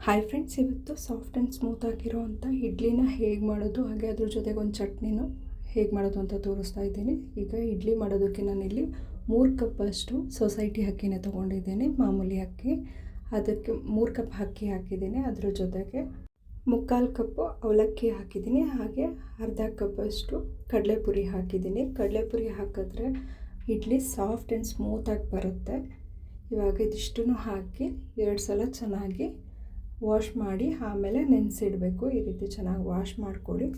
Hi friends, ಇವತ್ತು soft and smooth ಆಗಿರೋವಂಥ ಇಡ್ಲಿನ ಹೇಗೆ ಮಾಡೋದು, ಹಾಗೆ ಅದ್ರ ಜೊತೆಗೆ ಒಂದು ಚಟ್ನಿನೂ ಹೇಗೆ ಮಾಡೋದು ಅಂತ ತೋರಿಸ್ತಾ ಇದ್ದೀನಿ. ಈಗ ಇಡ್ಲಿ ಮಾಡೋದಕ್ಕೆ ನಾನಿಲ್ಲಿ 3 ಕಪ್ಪಷ್ಟು ಸೊಸೈಟಿ ಅಕ್ಕಿನ ತೊಗೊಂಡಿದ್ದೀನಿ, ಮಾಮೂಲಿ ಅಕ್ಕಿ. ಅದಕ್ಕೆ 3 ಕಪ್ ಅಕ್ಕಿ ಹಾಕಿದ್ದೀನಿ. ಅದ್ರ ಜೊತೆಗೆ 3/4 ಕಪ್ಪು ಅವಲಕ್ಕಿ ಹಾಕಿದ್ದೀನಿ, ಹಾಗೆ ಅರ್ಧ ಕಪ್ಪಷ್ಟು ಕಡಲೆಪುರಿ ಹಾಕಿದ್ದೀನಿ. ಕಡಲೆಪುರಿ ಹಾಕಿದ್ರೆ ಇಡ್ಲಿ ಸಾಫ್ಟ್ ಆ್ಯಂಡ್ ಸ್ಮೂತಾಗಿ ಬರುತ್ತೆ. ಇವಾಗ ಇದಿಷ್ಟನ್ನು ಹಾಕಿ 2 ಸಲ ಚೆನ್ನಾಗಿ ವಾಶ್ ಮಾಡಿ ಆಮೇಲೆ ನೆನೆಸಿಡಬೇಕು. ಈ ರೀತಿ ಚೆನ್ನಾಗಿ ವಾಶ್ ಮಾಡ್ಕೊಳ್ಳಿ.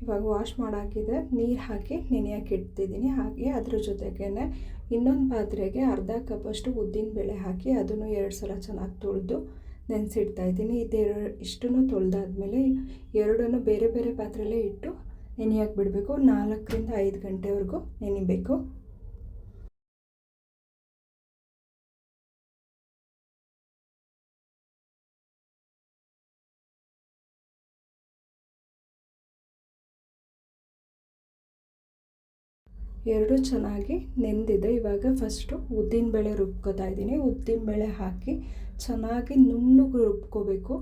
ಇವಾಗ ವಾಶ್ ಮಾಡಾಕಿದೆ, ನೀರು ಹಾಕಿ ನೆನೆಯೋಕೆ ಇಡ್ತಿದ್ದೀನಿ. ಹಾಗೆ ಅದ್ರ ಜೊತೆಗೇ ಇನ್ನೊಂದು ಪಾತ್ರೆಗೆ ಅರ್ಧ ಕಪ್ಪಷ್ಟು ಉದ್ದಿನಬೇಳೆ ಹಾಕಿ ಅದನ್ನು 2 ಸಲ ಚೆನ್ನಾಗಿ ತೊಳೆದು ನೆನೆಸಿಡ್ತಾ ಇದ್ದೀನಿ. ಇಷ್ಟನ್ನು ತೊಳೆದಾದ್ಮೇಲೆ ಎರಡನ್ನೂ ಬೇರೆ ಬೇರೆ ಪಾತ್ರೆಯಲ್ಲೇ ಇಟ್ಟು ನೆನೆಯೋಕೆ ಬಿಡಬೇಕು. 4 ರಿಂದ 5 ಗಂಟೆವರೆಗೂ ನೆನಿಬೇಕು. ಎರಡು ಚೆನ್ನಾಗಿ ನೆಂದಿದೆ. ಇವಾಗ ಫಸ್ಟು ಉದ್ದಿನಬೇಳೆ ರುಬ್ಕೋತಾ ಇದ್ದೀನಿ. ಉದ್ದಿನಬೇಳೆ ಹಾಕಿ ಚೆನ್ನಾಗಿ ನುಣ್ಣಗೆ ರುಬ್ಕೋಬೇಕು.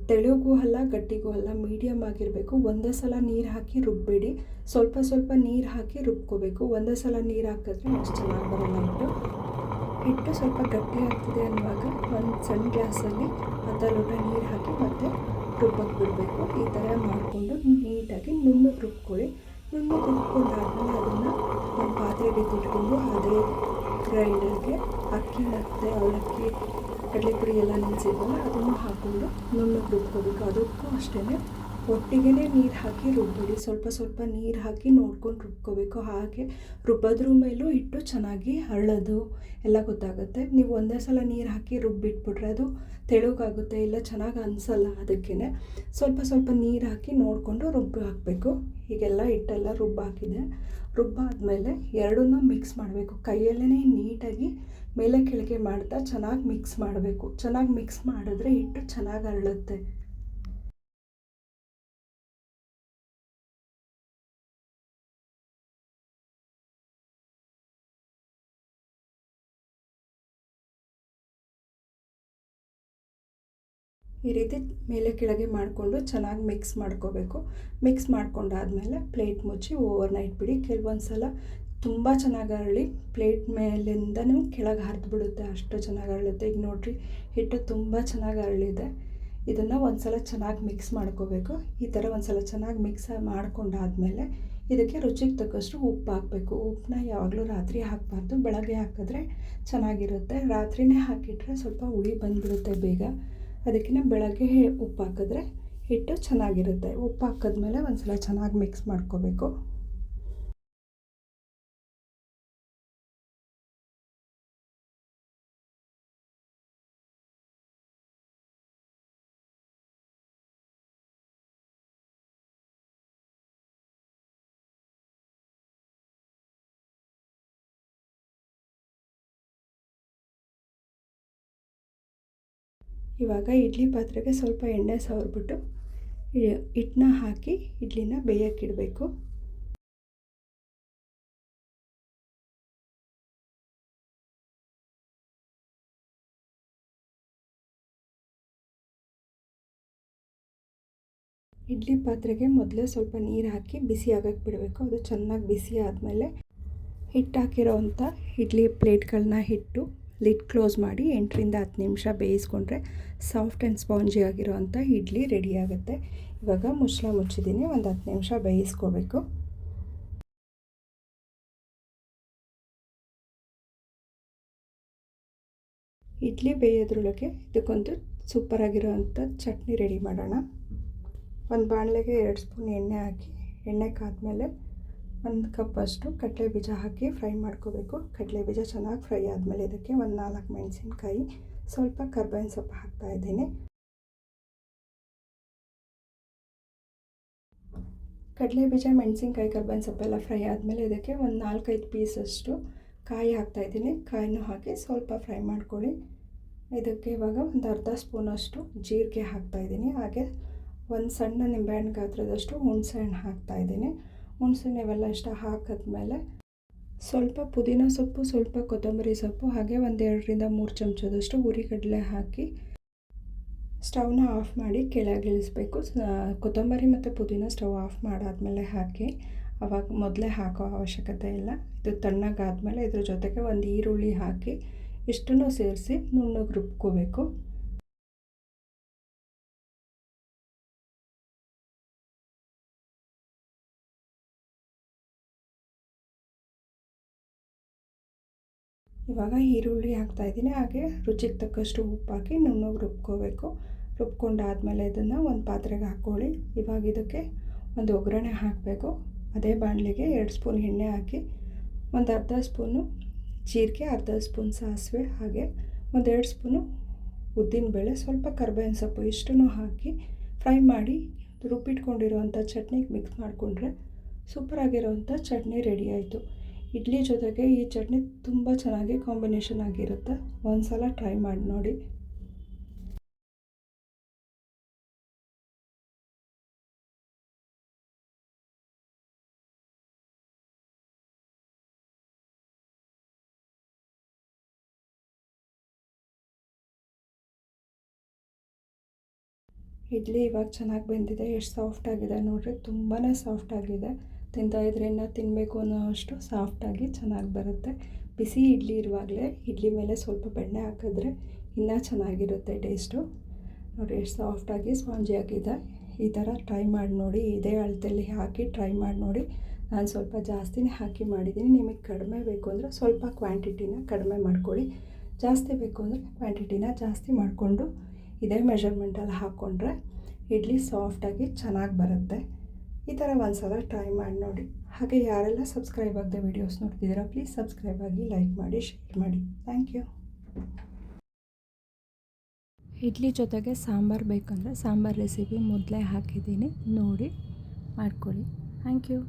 ತೆಳುಗೂ ಅಲ್ಲ ಗಟ್ಟಿಗೂ ಅಲ್ಲ, ಮೀಡಿಯಮ್ ಆಗಿರಬೇಕು. ಒಂದೇ ಸಲ ನೀರು ಹಾಕಿ ರುಬ್ಬೇಡಿ, ಸ್ವಲ್ಪ ಸ್ವಲ್ಪ ನೀರು ಹಾಕಿ ರುಬ್ಕೋಬೇಕು. ಒಂದೇ ಸಲ ನೀರು ಹಾಕಿದ್ರೆ ಅಷ್ಟು ಚೆನ್ನಾಗಿ ಬರೋಲ್ಲ. ಹಿಟ್ಟು ಸ್ವಲ್ಪ ಗಟ್ಟಿ ಆಗ್ತಿದೆ ಅನ್ನುವಾಗ ಒಂದು ಸಣ್ಣ ಗ್ಲಾಸಲ್ಲಿ ಅರ್ಧ ಲೋಟ ನೀರು ಹಾಕಿ ಮತ್ತೆ ರುಬ್ಬಕ್ಕೆ ಬಿಡಬೇಕು. ಈ ಥರ ಮಾಡಿಕೊಂಡು ನೀಟಾಗಿ ನುಣ್ಣಗೆ ರುಬ್ಕೊಳ್ಳಿ. ನುಣ್ಣಗೆ ರುಬ್ಕೊಂಡಾದ್ಮೇಲೆ ಅದನ್ನು ಒಂದು ಪಾತ್ರೆಗೆ ತಿಟ್ಕೊಂಡು ಅದೇ ಗ್ರೈಂಡರ್ಗೆ ಅಕ್ಕಿ ಮತ್ತು ಅವಲಕ್ಕಿ ಕಡಲೆಪುರಿ ಎಲ್ಲ ನೆನೆಸಿದ್ವಲ್ಲ ಅದನ್ನು ಹಾಕ್ಕೊಂಡು ನುಣ್ಣಗೆ ರುಬ್ಕೋಬೇಕು. ಅದಕ್ಕೂ ಅಷ್ಟೇ ಒಟ್ಟಿಗೆ ನೀರು ಹಾಕಿ ರುಬ್ಬಿಡಿ. ಸ್ವಲ್ಪ ಸ್ವಲ್ಪ ನೀರು ಹಾಕಿ ನೋಡ್ಕೊಂಡು ರುಬ್ಕೋಬೇಕು. ಹಾಗೆ ರುಬ್ಬೋದ್ರ ಮೇಲೂ ಹಿಟ್ಟು ಚೆನ್ನಾಗಿ ಹರಳೋದು ಎಲ್ಲ ಗೊತ್ತಾಗುತ್ತೆ. ನೀವು ಒಂದೇ ಸಲ ನೀರು ಹಾಕಿ ರುಬ್ಬಿಟ್ಬಿಟ್ರೆ ಅದು ತೆಳುಗಾಗುತ್ತೆ, ಇಲ್ಲ ಚೆನ್ನಾಗಿ ಅನಿಸಲ್ಲ. ಅದಕ್ಕೇ ಸ್ವಲ್ಪ ಸ್ವಲ್ಪ ನೀರು ಹಾಕಿ ನೋಡಿಕೊಂಡು ರುಬ್ಬಿ ಹಾಕಬೇಕು. ಹೀಗೆಲ್ಲ ಹಿಟ್ಟೆಲ್ಲ ರುಬ್ಬಾಕಿದೆ. ರುಬ್ಬಾದ್ಮೇಲೆ ಎರಡನ್ನೂ ಮಿಕ್ಸ್ ಮಾಡಬೇಕು. ಕೈಯಲ್ಲೇ ನೀಟಾಗಿ ಮೇಲೆ ಕೆಳಗೆ ಮಾಡ್ತಾ ಚೆನ್ನಾಗಿ ಮಿಕ್ಸ್ ಮಾಡಬೇಕು. ಚೆನ್ನಾಗಿ ಮಿಕ್ಸ್ ಮಾಡಿದ್ರೆ ಹಿಟ್ಟು ಚೆನ್ನಾಗಿ ಹರಳುತ್ತೆ. ಈ ರೀತಿ ಮೇಲೆ ಕೆಳಗೆ ಮಾಡಿಕೊಂಡು ಚೆನ್ನಾಗಿ ಮಿಕ್ಸ್ ಮಾಡ್ಕೋಬೇಕು. ಮಿಕ್ಸ್ ಮಾಡ್ಕೊಂಡಾದ್ಮೇಲೆ ಪ್ಲೇಟ್ ಮುಚ್ಚಿ ಓವರ್ನೈಟ್ ಬಿಡಿ. ಕೆಲವೊಂದು ಸಲ ತುಂಬ ಚೆನ್ನಾಗಿ ಅರಳಿ ಪ್ಲೇಟ್ ಮೇಲಿಂದನೂ ಕೆಳಗೆ ಹರಿದ್ಬಿಡುತ್ತೆ, ಅಷ್ಟು ಚೆನ್ನಾಗಿ ಅರಳುತ್ತೆ. ಈಗ ನೋಡಿರಿ, ಹಿಟ್ಟು ತುಂಬ ಚೆನ್ನಾಗಿ ಅರಳಿದೆ. ಇದನ್ನು ಒಂದು ಸಲ ಚೆನ್ನಾಗಿ ಮಿಕ್ಸ್ ಮಾಡ್ಕೋಬೇಕು. ಈ ಥರ ಒಂದು ಸಲ ಚೆನ್ನಾಗಿ ಮಿಕ್ಸ್ ಮಾಡ್ಕೊಂಡಾದ್ಮೇಲೆ ಇದಕ್ಕೆ ರುಚಿಗೆ ತಕ್ಕಷ್ಟು ಉಪ್ಪು ಹಾಕಬೇಕು. ಉಪ್ಪನ್ನ ಯಾವಾಗಲೂ ರಾತ್ರಿ ಹಾಕಬಾರ್ದು, ಬೆಳಗ್ಗೆ ಹಾಕಿದ್ರೆ ಚೆನ್ನಾಗಿರುತ್ತೆ. ರಾತ್ರಿಯೇ ಹಾಕಿಟ್ರೆ ಸ್ವಲ್ಪ ಹುಳಿ ಬಂದುಬಿಡುತ್ತೆ ಬೇಗ. ಅದಕ್ಕೆ ಬೆಳಗ್ಗೆ ಉಪ್ಪು ಹಾಕಿದ್ರೆ ಹಿಟ್ಟು ಚೆನ್ನಾಗಿರುತ್ತೆ. ಉಪ್ಪು ಹಾಕಿದ್ಮೇಲೆ ಒಂದು ಸಲ ಚೆನ್ನಾಗಿ ಮಿಕ್ಸ್ ಮಾಡ್ಕೋಬೇಕು. ಇವಾಗ ಇಡ್ಲಿ ಪಾತ್ರೆಗೆ ಸ್ವಲ್ಪ ಎಣ್ಣೆ ಸವರ್ಬಿಟ್ಟು ಹಿಟ್ಟನ್ನ ಹಾಕಿ ಇಡ್ಲಿನ ಬೇಯೋಕ್ಕಿಡಬೇಕು. ಇಡ್ಲಿ ಪಾತ್ರೆಗೆ ಮೊದಲೇ ಸ್ವಲ್ಪ ನೀರು ಹಾಕಿ ಬಿಸಿ ಆಗಕ್ಕೆ ಬಿಡಬೇಕು. ಅದು ಚೆನ್ನಾಗಿ ಬಿಸಿ ಆದಮೇಲೆ ಹಿಟ್ಟು ಹಾಕಿರೋವಂಥ ಇಡ್ಲಿ ಪ್ಲೇಟ್ಗಳನ್ನ ಇಟ್ಟು ಲಿಡ್ ಕ್ಲೋಸ್ ಮಾಡಿ 8 ರಿಂದ 10 ನಿಮಿಷ ಬೇಯಿಸ್ಕೊಂಡ್ರೆ ಸಾಫ್ಟ್ ಆ್ಯಂಡ್ ಸ್ಪಾಂಜಿ ಆಗಿರೋವಂಥ ಇಡ್ಲಿ ರೆಡಿ ಆಗುತ್ತೆ. ಇವಾಗ ಮುಚ್ಚಳ ಮುಚ್ಚಿದ್ದೀನಿ, ಒಂದು 10 ನಿಮಿಷ ಬೇಯಿಸ್ಕೋಬೇಕು. ಇಡ್ಲಿ ಬೇಯೋದ್ರೊಳಗೆ ಇದಕ್ಕೊಂದು ಸೂಪರಾಗಿರೋವಂಥ ಚಟ್ನಿ ರೆಡಿ ಮಾಡೋಣ. ಒಂದು ಬಾಣಲೆಗೆ 2 ಸ್ಪೂನ್ ಎಣ್ಣೆ ಹಾಕಿ, ಎಣ್ಣೆ ಕಾದ್ಮೇಲೆ 1 ಕಪ್ಪಷ್ಟು ಕಡಲೆ ಬೀಜ ಹಾಕಿ ಫ್ರೈ ಮಾಡ್ಕೋಬೇಕು. ಕಡಲೆ ಬೀಜ ಚೆನ್ನಾಗಿ ಫ್ರೈ ಆದಮೇಲೆ ಇದಕ್ಕೆ ಒಂದು 4 ಮೆಣಸಿನ್ಕಾಯಿ, ಸ್ವಲ್ಪ ಕರ್ಬೇವಿನ ಸೊಪ್ಪು ಹಾಕ್ತಾಯಿದ್ದೀನಿ. ಕಡಲೆ ಬೀಜ, ಮೆಣಸಿನ್ಕಾಯಿ, ಕರ್ಬೇವಿನ ಸೊಪ್ಪೆಲ್ಲ ಫ್ರೈ ಆದಮೇಲೆ ಇದಕ್ಕೆ ಒಂದು 4-5 ಪೀಸಷ್ಟು ಕಾಯಿ ಹಾಕ್ತಾಯಿದ್ದೀನಿ. ಕಾಯಿನೂ ಹಾಕಿ ಸ್ವಲ್ಪ ಫ್ರೈ ಮಾಡ್ಕೊಳ್ಳಿ. ಇದಕ್ಕೆ ಇವಾಗ ಒಂದು ಅರ್ಧ ಸ್ಪೂನಷ್ಟು ಜೀರಿಗೆ ಹಾಕ್ತಾಯಿದ್ದೀನಿ. ಹಾಗೆ ಒಂದು ಸಣ್ಣ ನಿಂಬೆಹಣ್ಣು ಗಾತ್ರದಷ್ಟು ಹುಣಸೆಹಣ್ಣು ಹಾಕ್ತಾಯಿದ್ದೀನಿ. ಹುಣಸೆಹಣ್ಣು ಇವೆಲ್ಲ ಇಷ್ಟ ಹಾಕಿದ್ಮೇಲೆ ಸ್ವಲ್ಪ ಪುದೀನ ಸೊಪ್ಪು, ಸ್ವಲ್ಪ ಕೊತ್ತಂಬರಿ ಸೊಪ್ಪು, ಹಾಗೆ ಒಂದು 2ರಿಂದ 3 ಚಮಚದಷ್ಟು ಹುರಿಗಡಲೆ ಹಾಕಿ ಸ್ಟವ್ನ ಆಫ್ ಮಾಡಿ ಕೆಳಗಿಳಿಸ್ಬೇಕು. ಕೊತ್ತಂಬರಿ ಮತ್ತು ಪುದೀನ ಸ್ಟವ್ ಆಫ್ ಮಾಡಾದಮೇಲೆ ಹಾಕಿ, ಆವಾಗ ಮೊದಲೇ ಹಾಕೋ ಅವಶ್ಯಕತೆ ಇಲ್ಲ. ಇದು ತಣ್ಣಗಾದಮೇಲೆ ಇದ್ರ ಜೊತೆಗೆ ಒಂದು ಈರುಳ್ಳಿ ಹಾಕಿ ಇಷ್ಟನ್ನು ಸೇರಿಸಿ ನುಣ್ಣಗೆ ರುಬ್ಕೋಬೇಕು. ಇವಾಗ ಈರುಳ್ಳಿ ಹಾಕ್ತಾಯಿದ್ದೀನಿ. ಹಾಗೆ ರುಚಿಗೆ ತಕ್ಕಷ್ಟು ಉಪ್ಪು ಹಾಕಿ ನುಣ್ಣಗೆ ರುಬ್ಕೋಬೇಕು. ರುಬ್ಕೊಂಡಾದಮೇಲೆ ಇದನ್ನು ಒಂದು ಪಾತ್ರೆಗೆ ಹಾಕ್ಕೊಳ್ಳಿ. ಇವಾಗ ಇದಕ್ಕೆ ಒಂದು ಒಗ್ಗರಣೆ ಹಾಕಬೇಕು. ಅದೇ ಬಾಣಲಿಗೆ 2 ಸ್ಪೂನ್ ಎಣ್ಣೆ ಹಾಕಿ ಒಂದು ಅರ್ಧ ಸ್ಪೂನು ಜೀರಿಗೆ, ಅರ್ಧ ಸ್ಪೂನ್ ಸಾಸಿವೆ, ಹಾಗೆ ಒಂದು 2 ಸ್ಪೂನು ಉದ್ದಿನಬೇಳೆ, ಸ್ವಲ್ಪ ಕರ್ಬೇವಿನ ಸೊಪ್ಪು ಇಷ್ಟನ್ನು ಹಾಕಿ ಫ್ರೈ ಮಾಡಿ ರುಬ್ಬಿಟ್ಕೊಂಡಿರೋವಂಥ ಚಟ್ನಿಗೆ ಮಿಕ್ಸ್ ಮಾಡಿಕೊಂಡ್ರೆ ಸೂಪರಾಗಿರೋವಂಥ ಚಟ್ನಿ ರೆಡಿ ಆಯಿತು. ಇಡ್ಲಿ ಜೊತೆಗೆ ಈ ಚಟ್ನಿ ತುಂಬ ಚೆನ್ನಾಗಿ ಕಾಂಬಿನೇಷನ್ ಆಗಿರುತ್ತೆ. ಒಂದು ಸಲ ಟ್ರೈ ಮಾಡಿ ನೋಡಿ. ಇಡ್ಲಿ ಇವಾಗ ಚೆನ್ನಾಗಿ ಬೆಂದಿದೆ. ಎಷ್ಟು ಸಾಫ್ಟಾಗಿದೆ ನೋಡಿರಿ, ತುಂಬಾ ಸಾಫ್ಟಾಗಿದೆ. ತಿಂತಾಯಿದ್ರೆ ಇನ್ನೂ ತಿನ್ನಬೇಕು ಅನ್ನೋ ಅಷ್ಟು ಸಾಫ್ಟಾಗಿ ಚೆನ್ನಾಗಿ ಬರುತ್ತೆ. ಬಿಸಿ ಇಡ್ಲಿ ಇರುವಾಗಲೇ ಇಡ್ಲಿ ಮೇಲೆ ಸ್ವಲ್ಪ ಬೆಣ್ಣೆ ಹಾಕಿದ್ರೆ ಇನ್ನೂ ಚೆನ್ನಾಗಿರುತ್ತೆ ಟೇಸ್ಟು. ನೋಡಿ ಎಷ್ಟು ಸಾಫ್ಟಾಗಿ ಸ್ಪಾಂಜಿಯಾಗಿದೆ. ಈ ಥರ ಟ್ರೈ ಮಾಡಿ ನೋಡಿ. ಇದೇ ಅಳತೆಯಲ್ಲಿ ಹಾಕಿ ಟ್ರೈ ಮಾಡಿ ನೋಡಿ. ನಾನು ಸ್ವಲ್ಪ ಜಾಸ್ತಿನೇ ಹಾಕಿ ಮಾಡಿದ್ದೀನಿ. ನಿಮಗೆ ಕಡಿಮೆ ಬೇಕು ಅಂದರೆ ಸ್ವಲ್ಪ ಕ್ವಾಂಟಿಟಿನ ಕಡಿಮೆ ಮಾಡ್ಕೊಳ್ಳಿ. ಜಾಸ್ತಿ ಬೇಕು ಅಂದರೆ ಕ್ವಾಂಟಿಟಿನ ಜಾಸ್ತಿ ಮಾಡಿಕೊಂಡು ಇದೇ ಮೆಷರ್ಮೆಂಟಲ್ಲಿ ಹಾಕ್ಕೊಂಡ್ರೆ ಇಡ್ಲಿ ಸಾಫ್ಟಾಗಿ ಚೆನ್ನಾಗಿ ಬರುತ್ತೆ. ಈ ಥರ ಒಂದು ಸಲ ಟ್ರೈ ಮಾಡಿ ನೋಡಿ. ಹಾಗೆ ಯಾರೆಲ್ಲ ಸಬ್ಸ್ಕ್ರೈಬ್ ಆಗದೆ ವೀಡಿಯೋಸ್ ನೋಡ್ತಿದ್ದೀರಾ, ಪ್ಲೀಸ್ ಸಬ್ಸ್ಕ್ರೈಬ್ ಆಗಿ, ಲೈಕ್ ಮಾಡಿ, ಶೇರ್ ಮಾಡಿ. Thank you. ಇಡ್ಲಿ ಜೊತೆಗೆ ಸಾಂಬಾರು ಬೇಕಂದರೆ ಸಾಂಬಾರು ರೆಸಿಪಿ ಮೊದಲೇ ಹಾಕಿದ್ದೀನಿ, ನೋಡಿ ಮಾಡ್ಕೊಳ್ಳಿ. Thank you.